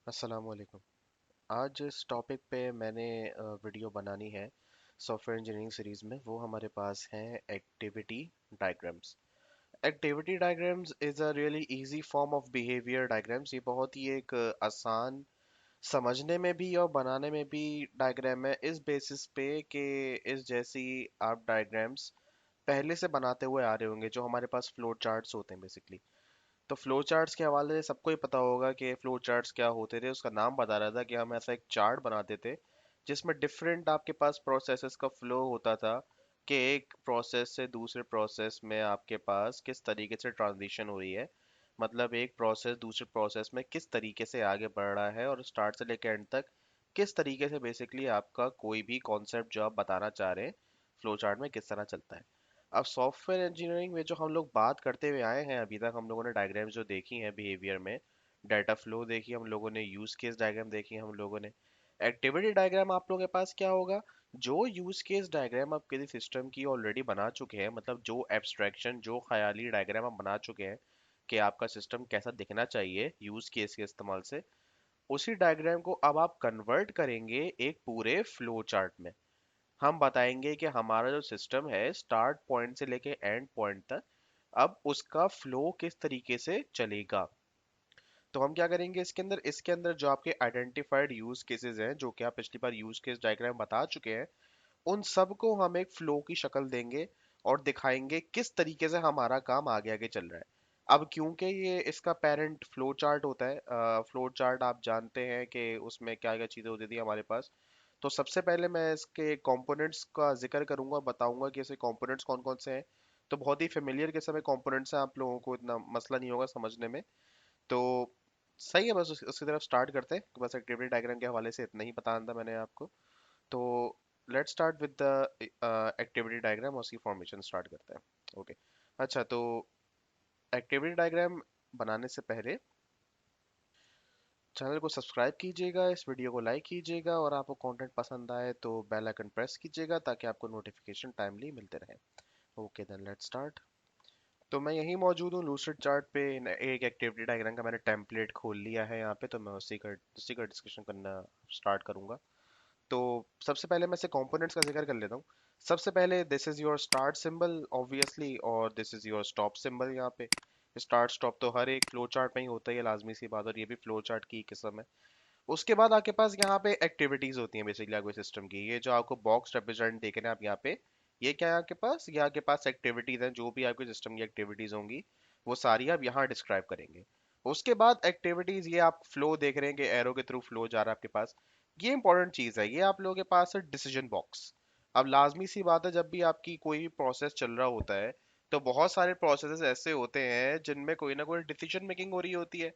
अस्सलाम वालेकुम। आज जिस टॉपिक पे मैंने वीडियो बनानी है सॉफ्टवेयर इंजीनियरिंग सीरीज में, वो हमारे पास हैं activity diagrams. Activity diagrams is a really easy form of behaviour diagrams. ये बहुत ही एक आसान समझने में भी और बनाने में भी डायग्राम है, इस बेसिस पे कि इस जैसी आप डायग्राम्स पहले से बनाते हुए आ रहे होंगे, जो हमारे पास फ्लो चार्ट्स होते हैं बेसिकली। तो फ्लो चार्ट्स के हवाले से सबको ही पता होगा कि फ्लो चार्ट्स क्या होते थे। उसका नाम बता रहा था कि हम ऐसा एक चार्ट बनाते थे जिसमें डिफरेंट आपके पास प्रोसेसेस का फ्लो होता था, कि एक प्रोसेस से दूसरे प्रोसेस में आपके पास किस तरीके से ट्रांजिशन हुई है। मतलब एक प्रोसेस दूसरे प्रोसेस में किस तरीके से आगे बढ़ रहा है, और स्टार्ट से लेकर एंड तक किस तरीके से बेसिकली आपका कोई भी कॉन्सेप्ट जो आप बताना चाह रहे हैं फ्लो चार्ट में किस तरह चलता है। अब सॉफ्टवेयर इंजीनियरिंग में जो हम लोग बात करते हुए आए हैं अभी तक, हम लोगों ने डायग्राम्स जो देखी हैं बिहेवियर में, डाटा फ्लो देखी हम लोगों ने, यूज केस डायग्राम देखी हम लोगों ने। एक्टिविटी डायग्राम आप लोगों के पास क्या होगा? जो यूज केस डायग्राम आप किसी सिस्टम की ऑलरेडी बना चुके हैं, मतलब जो एब्स्ट्रैक्शन जो ख्याली डायग्राम आप बना चुके हैं कि आपका सिस्टम कैसा दिखना चाहिए यूज केस के इस्तेमाल से, उसी डायग्राम को अब आप कन्वर्ट करेंगे एक पूरे फ्लो चार्ट में। हम बताएंगे कि हमारा जो सिस्टम है स्टार्ट पॉइंट से लेके एंड पॉइंट तक अब उसका फ्लो किस तरीके से चलेगा। तो हम क्या करेंगे इसके अंदर जो आपके आइडेंटिफाइड यूज केसेस हैं, जो कि आप पिछली बार यूज केस डायग्राम बता चुके हैं, उन सबको हम एक फ्लो की शक्ल देंगे और दिखाएंगे किस तरीके से हमारा काम आगे आगे चल रहा है। अब क्योंकि ये इसका पेरेंट फ्लो चार्ट होता है, फ्लो चार्ट आप जानते हैं कि उसमें क्या क्या चीज़ें होती थी हमारे पास। तो सबसे पहले मैं इसके कंपोनेंट्स का जिक्र करूंगा, बताऊंगा कि इसके कंपोनेंट्स कौन कौन से हैं। तो बहुत ही फेमिलियर किस्म के कंपोनेंट्स हैं, आप लोगों को इतना मसला नहीं होगा समझने में। तो सही है, बस उसकी तरफ स्टार्ट करते हैं। बस एक्टिविटी डायग्राम के हवाले से इतना ही बताना था मैंने आपको। तो let's start with the activity diagram, उसकी फॉर्मेशन स्टार्ट करते हैं। ओके, अच्छा तो एक्टिविटी डायग्राम बनाने से पहले चैनल को सब्सक्राइब कीजिएगा, इस वीडियो को लाइक कीजिएगा, और आपको कंटेंट पसंद आए तो बेल आइकन प्रेस कीजिएगा ताकि आपको नोटिफिकेशन टाइमली मिलते रहे। Okay then let's start. तो मैं यहीं मौजूद हूँ लूसिड चार्ट पे। एक एक्टिविटी डायग्राम का मैंने टेम्पलेट खोल लिया है यहाँ पे, तो मैं उसी का डिस्कशन करना स्टार्ट करूंगा। तो सबसे पहले मैं से कंपोनेंट्स का जिक्र कर लेता हूँ। सबसे पहले this is your start symbol obviously, और this is your stop symbol. यहाँ पे स्टार्ट स्टॉप तो हर एक फ्लो चार्ट में ही होता है, ये लाजमी सी बात, और ये भी फ्लो चार्ट की किस्म है। उसके बाद आपके पास यहाँ पे एक्टिविटीज होती हैं बेसिकली आपके सिस्टम की। ये जो आपको बॉक्स रिप्रेजेंट देख रहे हैं आप यहाँ पे, ये क्या है आपके पास? ये आपके पास एक्टिविटीज हैं, जो भी आपके सिस्टम की एक्टिविटीज होंगी वो सारी आप यहाँ डिस्क्राइब करेंगे। उसके बाद एक्टिविटीज, ये आप फ्लो देख रहे हैं कि एरो के थ्रू फ्लो जा रहा है आपके पास। ये इंपॉर्टेंट चीज है, ये आप लोगों के पास है डिसीजन बॉक्स। अब लाजमी सी बात है, जब भी आपकी कोई भी प्रोसेस चल रहा होता है तो बहुत सारे प्रोसेसेस ऐसे होते हैं जिनमें कोई ना कोई डिसीजन मेकिंग हो रही होती है।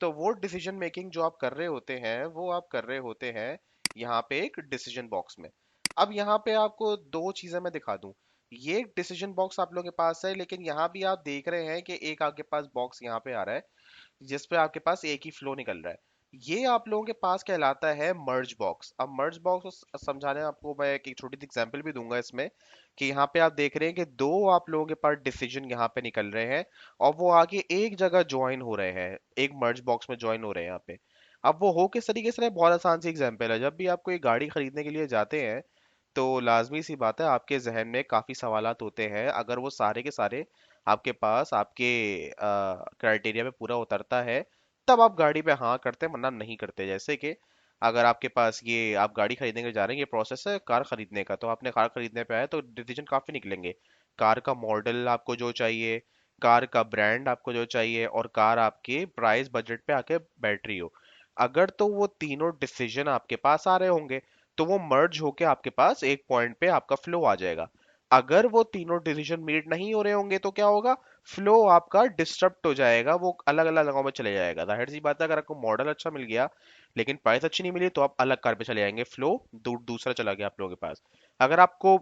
तो वो डिसीजन मेकिंग जो आप कर रहे होते हैं वो आप कर रहे होते हैं यहाँ पे एक डिसीजन बॉक्स में। अब यहाँ पे आपको दो चीजें मैं दिखा दूं। ये एक डिसीजन बॉक्स आप लोगों के पास है, लेकिन यहाँ भी आप देख रहे हैं कि एक आपके पास बॉक्स यहाँ पे आ रहा है जिस पे आपके पास एक ही फ्लो निकल रहा है। ये आप लोगों के पास कहलाता है मर्ज बॉक्स। अब मर्ज बॉक्स समझाने आपको मैं एक छोटी सी एग्जांपल भी दूंगा इसमें, कि यहाँ पे आप देख रहे हैं कि दो आप लोगों के पास डिसीजन यहाँ पे निकल रहे हैं और वो आगे एक जगह ज्वाइन हो रहे हैं, एक मर्ज बॉक्स में ज्वाइन हो रहे हैं यहाँ पे। अब वो हो किस तरीके से रहे, बहुत आसान सी एग्जांपल है। जब भी आप कोई गाड़ी खरीदने के लिए जाते हैं तो लाजमी सी बात है आपके जहन में काफी सवालात होते हैं। अगर वो सारे के सारे आपके पास आपके क्राइटेरिया पे पूरा उतरता है तब आप गाड़ी पे हाँ करते हैं, वरना नहीं करते। जैसे कि अगर आपके पास ये आप गाड़ी खरीदने के जा रहे हैं, ये प्रोसेस है कार खरीदने का, तो आपने कार खरीदने पे आए तो डिसीजन काफी निकलेंगे। कार का मॉडल आपको जो चाहिए, कार का ब्रांड आपको जो चाहिए, और कार आपके प्राइस बजट पे आके बैठ रही हो। अगर तो वो तीनों डिसीजन आपके पास आ रहे होंगे तो वो मर्ज होके आपके पास एक पॉइंट पे आपका फ्लो आ जाएगा। अगर वो तीनों डिसीजन मीट नहीं हो रहे होंगे तो क्या होगा? फ्लो आपका डिस्टर्ब हो जाएगा, वो अलग अलग जगहों में चले जाएगा। जाहिर सी बात है, अगर आपको मॉडल अच्छा मिल गया लेकिन प्राइस अच्छी नहीं मिली तो आप अलग कार पे चले जाएंगे, फ्लो दूसरा चला गया आप लोगों के पास। अगर आपको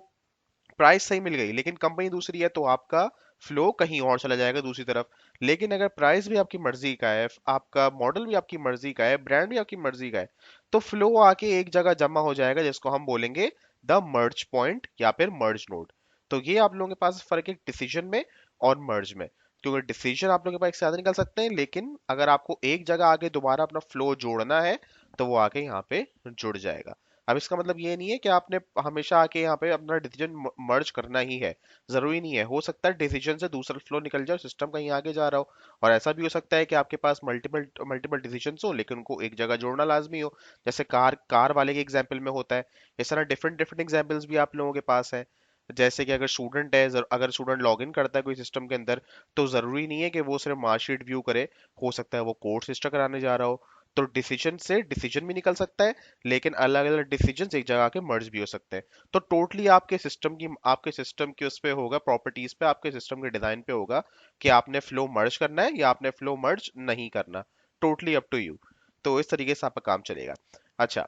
प्राइस सही मिल गई लेकिन कंपनी दूसरी है तो आपका फ्लो कहीं और चला जाएगा दूसरी तरफ। लेकिन अगर प्राइस भी आपकी मर्जी का है, आपका मॉडल भी आपकी मर्जी का है, ब्रांड भी आपकी मर्जी का है, तो फ्लो आके एक जगह जमा हो जाएगा जिसको हम बोलेंगे द मर्ज पॉइंट या फिर मर्ज नोड। तो ये आप लोगों के पास फर्क है डिसीजन में और मर्ज में। क्योंकि डिसीजन आप लोगों के पास एक से ज्यादा निकल सकते हैं, लेकिन अगर आपको एक जगह आगे दोबारा अपना फ्लो जोड़ना है तो वो आके यहाँ पे जुड़ जाएगा। अब इसका मतलब ये नहीं है कि आपने हमेशा आके यहाँ पे अपना डिसीजन मर्ज करना ही है, जरूरी नहीं है। हो सकता है डिसीजन से दूसरा फ्लो निकल जाए, सिस्टम कहीं आगे जा रहा हो। और ऐसा भी हो सकता है कि आपके पास मल्टीपल मल्टीपल डिसीजन हो लेकिन उनको एक जगह जोड़ना लाजमी हो, जैसे कार कार वाले के एग्जाम्पल में होता है। इस तरह डिफरेंट डिफरेंट एग्जाम्पल्स भी आप लोगों के पास है। जैसे कि अगर स्टूडेंट है, अगर स्टूडेंट लॉग इन करता है कोई सिस्टम के अंदर, तो जरूरी नहीं है कि वो सिर्फ मार्कशीट व्यू करे, हो सकता है वो कोर्स रजिस्टर कराने जा रहा हो। तो डिसीजन से डिसीजन भी निकल सकता है, लेकिन अलग अलग डिसीजन एक जगह के मर्ज भी हो सकते हैं। तो टोटली आपके सिस्टम की उस पे होगा, प्रॉपर्टीज पे, आपके सिस्टम के डिजाइन पे होगा कि आपने फ्लो मर्ज करना है या आपने फ्लो मर्ज नहीं करना। Totally up to you. तो इस तरीके से आपका काम चलेगा। अच्छा,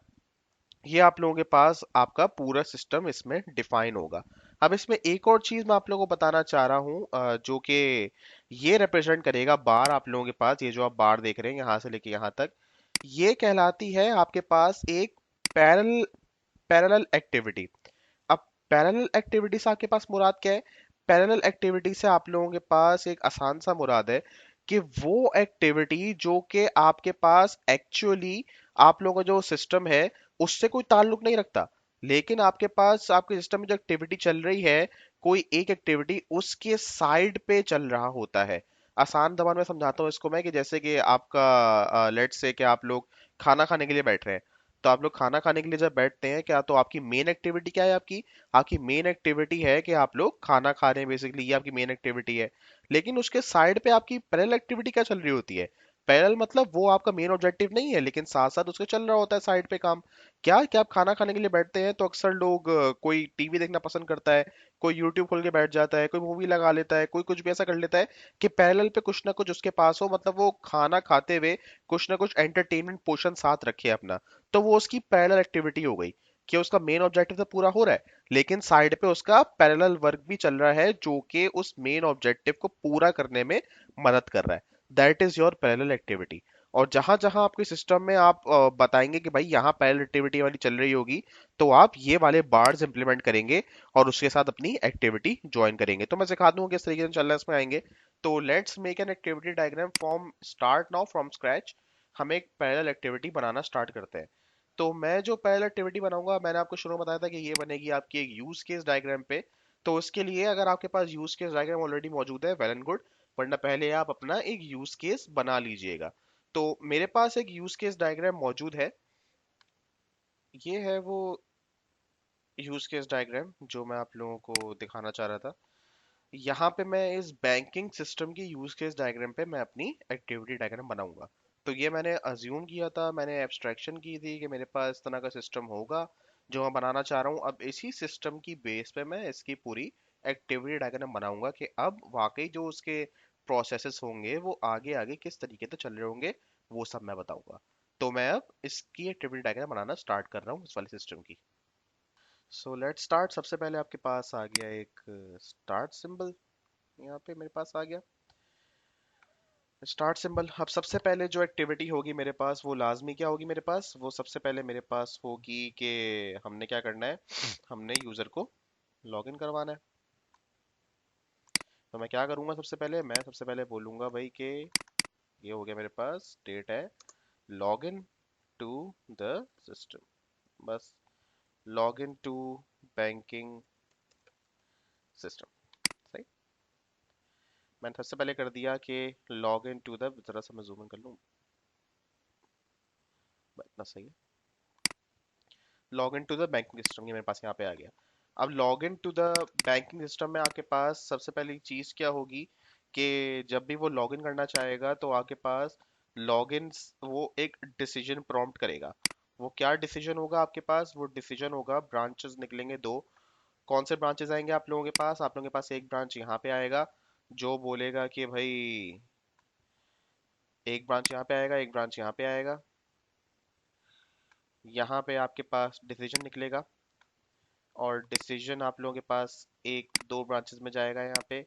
ये आप लोगों के पास आपका पूरा सिस्टम इसमें डिफाइन होगा। अब इसमें एक और चीज मैं आप लोगों को बताना चाह रहा हूँ, जो कि ये रिप्रेजेंट करेगा बार आप लोगों के पास, ये जो आप बार देख रहे हैं यहाँ से लेके यहाँ तक, ये कहलाती है आपके पास एक पैरेलल पैरेलल एक्टिविटी। अब पैरेलल एक्टिविटी से आपके पास मुराद क्या है? पैरेलल एक्टिविटी से आप लोगों के पास एक आसान सा मुराद है कि वो एक्टिविटी जो कि आपके पास एक्चुअली आप लोगों का जो सिस्टम है उससे कोई ताल्लुक नहीं रखता, लेकिन आपके पास आपके सिस्टम में जो एक्टिविटी चल रही है, कोई एक एक्टिविटी उसके साइड पे चल रहा होता है। आसान जबान में समझाता हूँ इसको मैं, कि जैसे कि आपका लेट्स से कि आप लोग खाना खाने के लिए बैठ रहे हैं। तो आप लोग खाना खाने के लिए जब बैठते हैं, क्या तो आपकी मेन एक्टिविटी क्या है? आपकी मेन एक्टिविटी है कि आप लोग खाना खा रहे हैं, बेसिकली ये आपकी मेन एक्टिविटी है। लेकिन उसके साइड पे आपकी पैरेलल एक्टिविटी क्या चल रही होती है? पैरेलल मतलब वो आपका मेन ऑब्जेक्टिव नहीं है, लेकिन साथ साथ उसके चल रहा होता है साइड पे काम। क्या आप खाना खाने के लिए बैठते हैं तो अक्सर लोग कोई टीवी देखना पसंद करता है, कोई यूट्यूब खोल के बैठ जाता है, कोई मूवी लगा लेता है, कोई कुछ भी ऐसा कर लेता है कि पैरेलल पे कुछ ना कुछ उसके पास हो, मतलब वो खाना खाते हुए कुछ ना कुछ एंटरटेनमेंट पोर्शन साथ रखे अपना। तो वो उसकी पैरेलल एक्टिविटी हो गई, कि उसका मेन ऑब्जेक्टिव तो पूरा हो रहा है, लेकिन साइड पे उसका पैरेलल वर्क भी चल रहा है जो कि उस मेन ऑब्जेक्टिव को पूरा करने में मदद कर रहा है। That is your parallel activity. और जहां जहां आपके सिस्टम में आप बताएंगे कि भाई यहाँ पैरेलल एक्टिविटी वाली चल रही होगी, तो आप ये वाले बार्स इंप्लीमेंट करेंगे और उसके साथ अपनी एक्टिविटी ज्वाइन करेंगे। तो मैं सिखा दूंगा किस तरीके से चलना है, इसमें आएंगे। तो let's make an activity diagram from start now, from scratch. हम एक पैरेलल एक्टिविटी बनाना स्टार्ट करते हैं। तो मैं जो पैरेलल एक्टिविटी बनाऊंगा, मैंने आपको शुरू में बताया था कि ये बनेगी आपकी एक यूज केस डायग्राम पे। तो उसके लिए अगर आपके पास यूज केस डायग्राम ऑलरेडी मौजूद है, वेल एंड गुड, वरना पहले आप अपना एक यूज केस बना लीजिएगा। तो मेरे पास एक यूज केस डायग्राम मौजूद है। ये है वो यूज केस डायग्राम जो मैं आप लोगों को दिखाना चाह रहा था। यहाँ पे मैं इस बैंकिंग सिस्टम की यूज केस डायग्राम पे मैं अपनी एक्टिविटी डायग्राम बनाऊंगा। तो ये मैंने अज्यूम किया था, मैंने एब्स्ट्रैक्शन की थी कि मेरे पास इस तरह का सिस्टम होगा जो मैं बनाना चाह रहा हूँ। अब इसी सिस्टम की बेस पे मैं इसकी पूरी एक्टिविटी डायग्राम बनाऊंगा कि अब वाकई जो उसके प्रोसेसेस होंगे वो आगे आगे किस तरीके से चल रहे होंगे, वो सब मैं बताऊंगा। तो मैं अब इसकी एक्टिविटी डायग्राम बनाना स्टार्ट कर रहा हूँ इस वाले सिस्टम की। So let's start. सबसे पहले आपके पास आ गया एक स्टार्ट सिंबल, यहाँ पे मेरे पास आ गया स्टार्ट सिंबल। अब सबसे पहले जो एक्टिविटी होगी मेरे पास, वो लाजमी क्या होगी मेरे पास? वो सबसे पहले मेरे पास होगी कि हमने क्या करना है, हमने यूजर को लॉगिन करवाना है। तो मैं क्या करूंगा? सबसे पहले बोलूंगा भाई कि ये हो गया मेरे पास, डेट है लॉगिन टू द सिस्टम, बस लॉगिन टू बैंकिंग सिस्टम। सही। मैंने सबसे पहले कर दिया कि लॉगिन टू द, जरा सा मैं जूम इन कर लूँ, इतना सही है। Log in to the banking system, ये मेरे पास यहाँ पे आ गया। अब log in to the banking system में आपके पास सबसे पहली चीज क्या होगी कि जब भी वो लॉग इन करना चाहेगा तो आपके पास लॉग इन, वो एक डिसीजन प्रॉम्प्ट करेगा। वो क्या डिसीजन होगा आपके पास? वो डिसीजन होगा, ब्रांचेस निकलेंगे दो। कौन से ब्रांचेस आएंगे आप लोगों के पास? आप लोगों के पास एक ब्रांच यहाँ पे आएगा जो बोलेगा कि भाई, एक ब्रांच यहाँ पे आएगा, एक ब्रांच यहाँ पे आएगा। यहाँ पे आपके पास डिसीजन निकलेगा, और डिसीजन आप लोगों के पास एक दो ब्रांचेस में जाएगा यहाँ पे,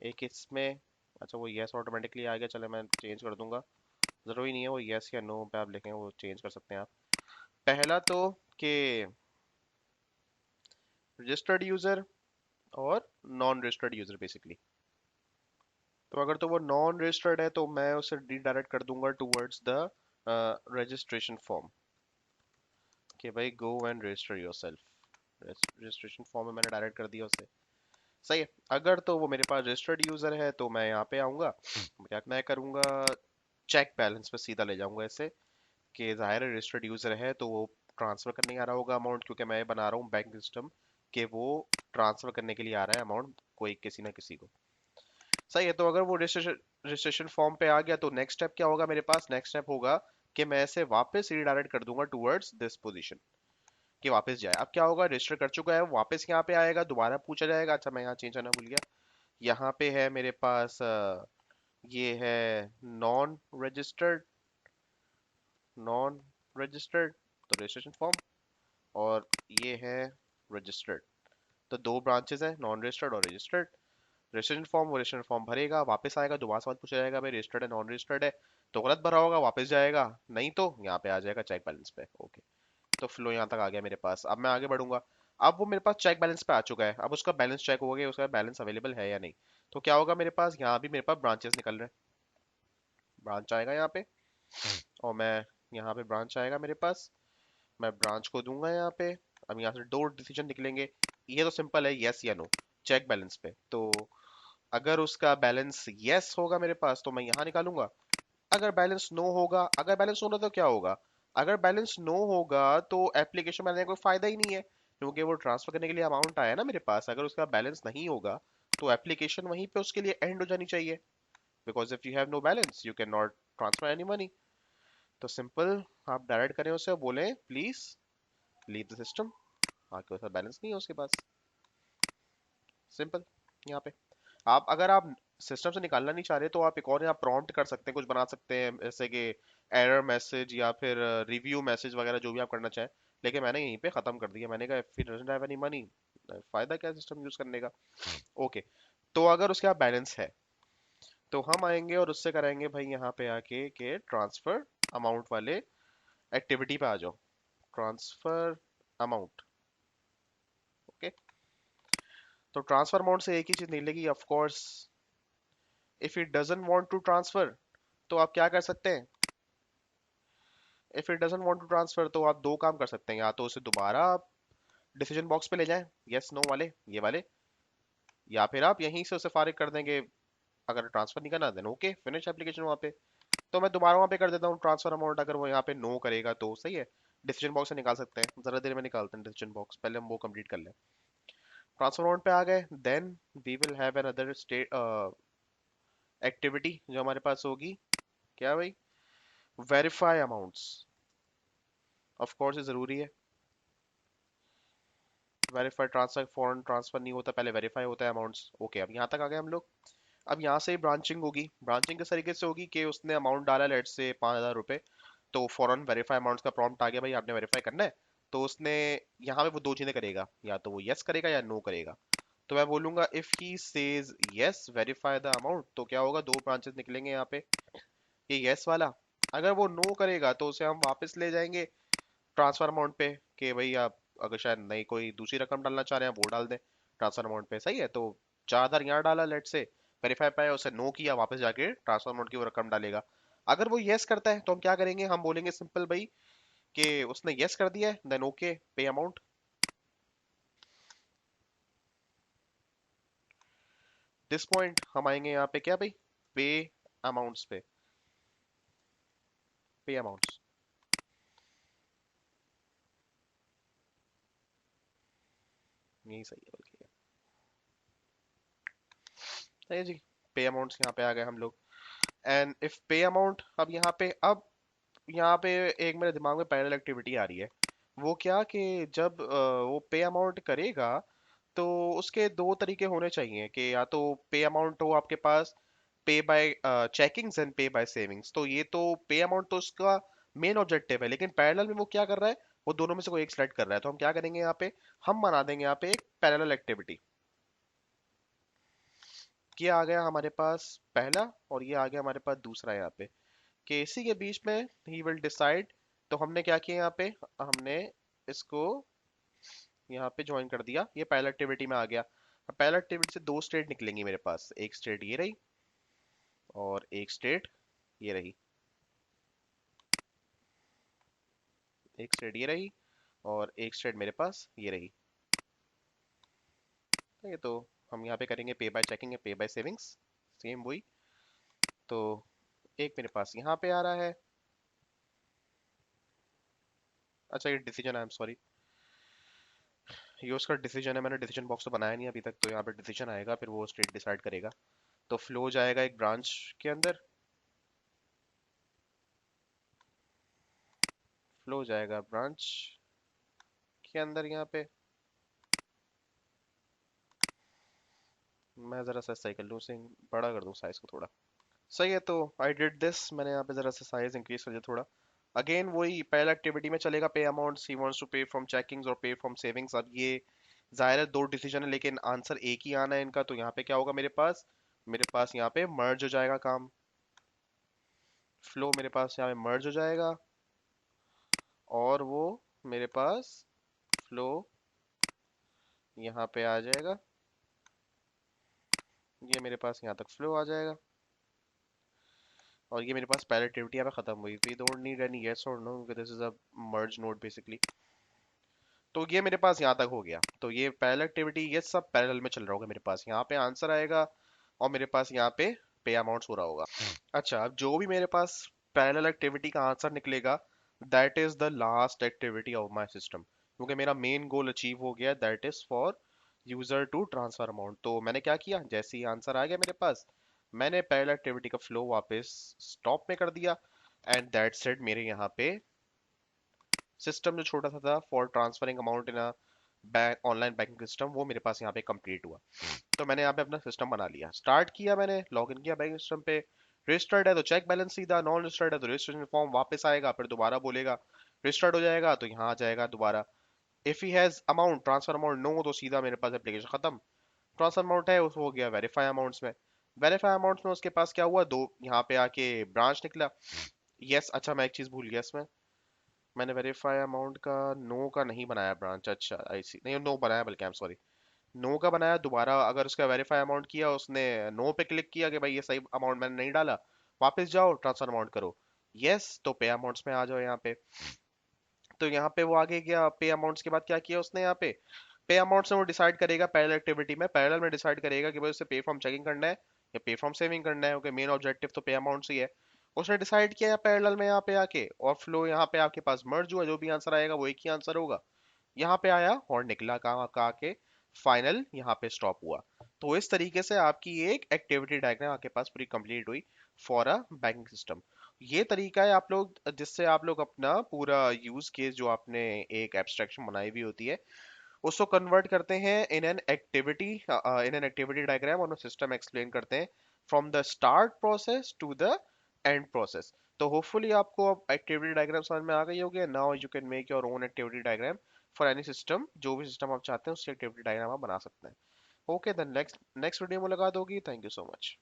एक इसमें। अच्छा, वो यस ऑटोमेटिकली आ गया, चलो मैं चेंज कर दूंगा। ज़रूरी नहीं है वो यस या नो पे आप लिखें, वो चेंज कर सकते हैं आप। पहला तो कि रजिस्टर्ड यूज़र और नॉन रजिस्टर्ड यूज़र बेसिकली। तो अगर तो वो नॉन रजिस्टर्ड है तो मैं उसे रीडायरेक्ट कर दूंगा टुवर्ड्स द रजिस्ट्रेशन फॉर्म, कि भाई go and register yourself. Registration form में मैंने डायरेक्ट कर दिया उसे। सही है। अगर तो वो मेरे पास रजिस्टर्ड यूजर है तो मैं यहाँ पे आऊंगा, क्या मैं करूंगा, चेक बैलेंस पे सीधा ले जाऊंगा इसे, कि जाहिर है रजिस्टर्ड यूजर है तो वो ट्रांसफर करने आ रहा होगा अमाउंट, क्योंकि मैं बना रहा हूँ बैंक सिस्टम कि वो ट्रांसफर करने के लिए आ रहा है अमाउंट कोई किसी ना किसी को। सही है। तो अगर वो रजिस्ट्रेशन रजिस्ट्रेशन फॉर्म पे आ गया तो नेक्स्ट स्टेप क्या होगा मेरे पास, नेक्स्ट स्टेप होगा कि मैं इसे वापस रीडायरेक्ट कर दूंगा टुवर्ड्स दिस पोजीशन, कि वापस जाए। अब क्या होगा, रजिस्टर कर चुका है, वापस यहाँ पे आएगा, दोबारा पूछा जाएगा। अच्छा मैं यहाँ चेंज करना भूल गया, यहाँ पे है मेरे पास ये है नॉन रजिस्टर्ड, नॉन रजिस्टर्ड तो रजिस्ट्रेशन फॉर्म, और ये है रजिस्टर्ड। तो दो ब्रांचेस हैं, नॉन रजिस्टर्ड और रजिस्टर्ड। रजिस्ट्रेशन फॉर्म, वो रजिस्ट्रेशन फॉर्म भरेगा, वापस आएगा, दोबारा सवाल पूछा जाएगा भाई रजिस्टर्ड है नॉन रजिस्टर्ड है, तो गलत भरा होगा वापस जाएगा, नहीं तो यहाँ पे आ जाएगा चेक बैलेंस पे। ओके, तो फ्लो यहाँ तक आ गया मेरे पास। अब मैं आगे बढ़ूंगा। अब वो मेरे पास चेक बैलेंस पे आ चुका है, अब उसका बैलेंस चेक हो गया, उसका बैलेंस अवेलेबल है या नहीं। तो क्या होगा मेरे पास, यहाँ भी मेरे पास ब्रांचेस निकल रहे हैं, ब्रांच आएगा यहाँ पे, और मैं यहाँ पे ब्रांच आएगा मेरे पास, मैं ब्रांच को दूंगा यहाँ पे। अब यहाँ से दो डिसीजन निकलेंगे, ये तो सिंपल है, यस या नो, चेक बैलेंस पे। तो अगर उसका बैलेंस यस होगा मेरे पास तो मैं यहाँ निकालूंगा, अगर बैलेंस नो होगा, अगर बैलेंस नो होगा तो क्या होगा, अगर बैलेंस नो होगा तो एप्लीकेशन बनाने का कोई फायदा ही नहीं है, क्योंकि वो ट्रांसफर करने के लिए अमाउंट आया ना मेरे पास, अगर उसका बैलेंस नहीं होगा तो एप्लीकेशन वहीं पे उसके लिए एंड हो जानी चाहिए, because if you have no balance you can not transfer any money. तो सिंपल, आप डायरेक्ट करें उसे, बोले प्लीज लीव द सिस्टम, आके उसका बैलेंस नहीं है उसके पास, सिंपल। यहाँ पे आप, अगर आप सिस्टम से निकालना नहीं चाह रहे तो आप एक और यहाँ प्रॉम्प्ट कर सकते हैं, कुछ बना सकते हैं जैसे कि एरर मैसेज या फिर रिव्यू मैसेज वगैरह, जो भी आप करना चाहें। लेकिन मैंने यहीं पे खत्म कर दिया, मैंने कहा फिर डजंट हैव एनी मनी, फायदा क्या सिस्टम यूज करने का। ओके, तो अगर उसके पास बैलेंस है तो हम आएंगे और उससे कराएंगे भाई यहाँ पे आके के ट्रांसफर अमाउंट वाले एक्टिविटी पे आ जाओ, ट्रांसफर अमाउंट। ओके, तो ट्रांसफर अमाउंट से एक ही चीज निकलेगी, of course if it doesn't want to transfer तो आप क्या कर सकते हैं, if it doesn't want to transfer तो आप दो काम कर सकते हैं, या तो उसे दोबारा आप डिसीजन बॉक्स पे ले जाएं, यस नो वाले, ये वाले, या फिर आप यहीं से उसे फारिग कर देंगे, अगर ट्रांसफर नहीं करना देन ओके फिनिश एप्लीकेशन वहाँ पे। तो मैं दोबारा वहाँ पे कर देता हूँ ट्रांसफर अमाउंट, अगर वो यहाँ पे नो करेगा तो सही है, डिसीजन बॉक्स से निकाल सकते हैं, जरा देर में निकालते हैं डिसीजन बॉक्स, पहले हम वो कंप्लीट कर लें। ट्रांसफर अमाउंट पे आ गए, then we will have an other state activity जो हमारे पास होगी, क्या भाई, वेरीफाई अमाउंट्स। ऑफ कोर्स ये जरूरी है, वेरीफाई ट्रांसफर, फॉरेन ट्रांसफर नहीं होता, पहले वेरीफाई होता है अमाउंट्स। ओके, अब यहाँ तक आ गए हम लोग। अब यहाँ से ब्रांचिंग होगी, ब्रांचिंग किस तरीके से होगी कि उसने अमाउंट डाला लेट से 5,000 रुपये, तो फॉरेन वेरीफाई अमाउंट्स का प्रॉम्प्ट आ गया भाई आपने वेरीफाई करना है, तो उसने यहाँ पे वो दो चीजें करेगा, या तो वो यस करेगा या नो करेगा। तो मैं बोलूंगा if he says yes verify the amount, तो क्या होगा, दो ब्रांचेस निकलेंगे यहाँ पे, ये यस वाला। अगर वो नो करेगा तो उसे हम वापस ले जाएंगे ट्रांसफर अमाउंट पे, कि भाई आप अगर शायद नई कोई दूसरी रकम डालना चाह रहे हैं वो डाल दें ट्रांसफर अमाउंट पे। सही है, तो 4,000 यहाँ डाला लेट से, वेरीफाई पाया, उसे नो किया, वापस जाके ट्रांसफर अमाउंट की वो रकम डालेगा। अगर वो यस करता है तो हम क्या करेंगे, हम बोलेंगे सिंपल भाई कि उसने यस कर दिया है, देन ओके पे अमाउंट। दिस पॉइंट हम आएंगे यहाँ पे क्या भाई, पे अमाउंट्स पे, पे अमाउंट्स। यही सही है बल्कि, सही है जी। पे अमाउंट्स यहाँ पे आ गए हम लोग, एंड इफ पे अमाउंट, अब यहाँ पे, अब यहाँ पे एक मेरे दिमाग में पैरेलल एक्टिविटी आ रही है, वो क्या कि जब वो पे अमाउंट करेगा तो उसके दो तरीके होने चाहिए, कि या तो पे अमाउंट हो आपके पास पे बाय चेकिंग्स एंड पे बाय सेविंग्स, तो ये तो पे अमाउंट तो उसका मेन ऑब्जेक्टिव है, लेकिन पैरेलल में वो क्या कर रहा है, वो दोनों में से कोई एक सिलेक्ट कर रहा है। तो हम क्या करेंगे यहाँ पे, हम बना देंगे यहाँ पे एक पैरेलल एक्टिविटी, ये आ गया हमारे पास पहला, और ये आ गया हमारे पास दूसरा यहाँ पे, कि इसी के बीच में ही विल डिसाइड। तो हमने क्या किया यहाँ पे, हमने इसको यहाँ पे ज्वाइन कर दिया, ये पहला एक्टिविटी में आ गया। अब पहला एक्टिविटी से दो स्टेट निकलेंगी मेरे पास, एक स्टेट ये रही, और एक स्टेट ये रही, एक स्टेट ये रही, और एक स्टेट मेरे पास ये रही। ठीक है, तो हम यहाँ पे करेंगे पे बाय चेकिंग या पे बाय सेविंग्स, सेम वही। तो एक मेरे पास यहाँ पे आ रहा है। अच्छा ये डिसीजन है, आई एम सॉरी, ये उसका डिसीजन है, मैंने डिसीजन बॉक्स तो बनाया नहीं अभी तक, तो यहाँ पे डिसीजन आएगा, फिर वो स्टेट डिसाइड करेगा। तो फ्लो जाएगा एक ब्रांच के अंदर, फ्लो जाएगा ब्रांच के अंदर यहाँ पे। मैं जरा सा सही कर लूँ उसे, बड़ा कर दूँ साइज को थोड़ा। सही है, तो आई डिड दिस, मैंने यहाँ पे जरा सा साइज इंक्रीज कर दिया थोड़ा। अगेन वही पहला एक्टिविटी में चलेगा, पे अमाउंट्स ही वांट्स टू पे फ्रॉम चेकिंग्स और पे फ्रॉम सेविंग्स। अब ये जाहिर है दो डिसीजन है, लेकिन आंसर एक ही आना है इनका। तो यहाँ पे क्या होगा मेरे पास यहाँ पे मर्ज हो जाएगा काम, फ्लो मेरे पास यहाँ पे मर्ज हो जाएगा, और वो मेरे पास फ्लो यहाँ पे आ जाएगा, ये मेरे पास यहाँ तक फ्लो आ जाएगा, और ये मेरे पास पहले एक्टिविटी यहाँ पे खत्म हुई। We don't need any yes or no, this is a merge node basically. तो ये मेरे पास यहाँ तक हो गया। तो ये पहला एक्टिविटी ये सब पैरेलल में चल रहा होगा, मेरे पास यहाँ पे आंसर आएगा, और मेरे पास यहाँ पे अमाउंट्स हो रहा होगा। अच्छा, अब जो भी मेरे पास पैरेलल एक्टिविटी का आंसर निकलेगा, that is the last activity of my system, क्योंकि मेरा मेन गोल अचीव हो गया, that is for user to transfer amount. तो मैंने क्या किया, जैसे ही आंसर आ गया मेरे पास, मैंने पैरेलल एक्टिविटी का फ्लो वापस स्टॉप में कर दिया, एंड दैट सेट मेरे यहाँ पे सिस्टम जो छोटा सा था for transferring amount in a bank online banking system, वो मेरे पास यहाँ पे कंप्लीट हुआ। तो मैंने यहाँ पे अपना सिस्टम बना लिया, स्टार्ट किया, मैंने लॉग इन किया बैंक सिस्टम पे। रजिस्टर्ड है तो चेक बैलेंस सीधा, नॉन रजिस्टर्ड है तो रजिस्ट्रेशन फॉर्म वापस आएगा, फिर दोबारा बोलेगा। रजिस्टर्ड हो जाएगा तो यहाँ आ जाएगा दोबारा। If he has amount transfer amount no, तो सीधा मेरे पास एप्लीकेशन खत्म। ट्रांसफर अमाउंट है उसको हो गया वेरीफाई अमाउंट्स में। वेरीफाई अमाउंट्स में उसके पास क्या हुआ, दो यहाँ पे आके ब्रांच निकला। यस, अच्छा मैं एक चीज भूल गया इसमें, मैंने वेरीफाई अमाउंट का नो का नहीं बनाया ब्रांच। अच्छा आई सी, नहीं नो बनाया, बल्कि आई एम सॉरी, नो का बनाया। दोबारा अगर उसका वेरीफाई अमाउंट किया, उसने नो पे क्लिक किया कि भाई ये सही अमाउंट मैंने नहीं डाला, वापस जाओ ट्रांसफर अमाउंट करो, यस, तो पे अमाउंट्स में आ जाओ यहाँ पे। तो यहाँ पे वो आगे गया, पे अमाउंट्स के बाद क्या किया उसने, यहाँ पे अमाउंट्स में वो डिसाइड करेगा पैरेलल एक्टिविटी में, पैरेलल में डिसाइड करेगा कि भाई उसे पे फ्रॉम चेकिंग करना है या पे फ्रॉम सेविंग करना है, क्योंकि मेन ऑब्जेक्टिव तो पे अमाउंट्स ही है। उसने डिसाइड किया पैरेलल में यहाँ पे आके, और फ्लो यहाँ पे आपके पास मर्ज हुआ, जो भी आंसर आएगा वो एक ही आंसर होगा। यहाँ पे आया और निकला कहाँ का के, फाइनल यहाँ पे स्टॉप हुआ। तो इस तरीके से आपकी एक एक्टिविटी डायग्राम आपके पास पूरी कंप्लीट हुई फॉर अ बैंकिंग सिस्टम। ये तरीका है आप लोग, जिससे आप लोग अपना पूरा यूज केस जो आपने एक एब्स्ट्रैक्शन बनाई हुई होती है, उसको कन्वर्ट करते हैं इन एन एक्टिविटी डायग्राम, और सिस्टम एक्सप्लेन करते हैं from the start process to the end process. तो होपफुली आपको अब एक्टिविटी डायग्राम समझ में आ गई होगी। Now you can make your own activity diagram for any system, जो भी सिस्टम आप चाहते हैं उसकी एक्टिविटी डायग्राम आप बना सकते हैं। Okay then next next video मुलाकात होगी। Thank you so much.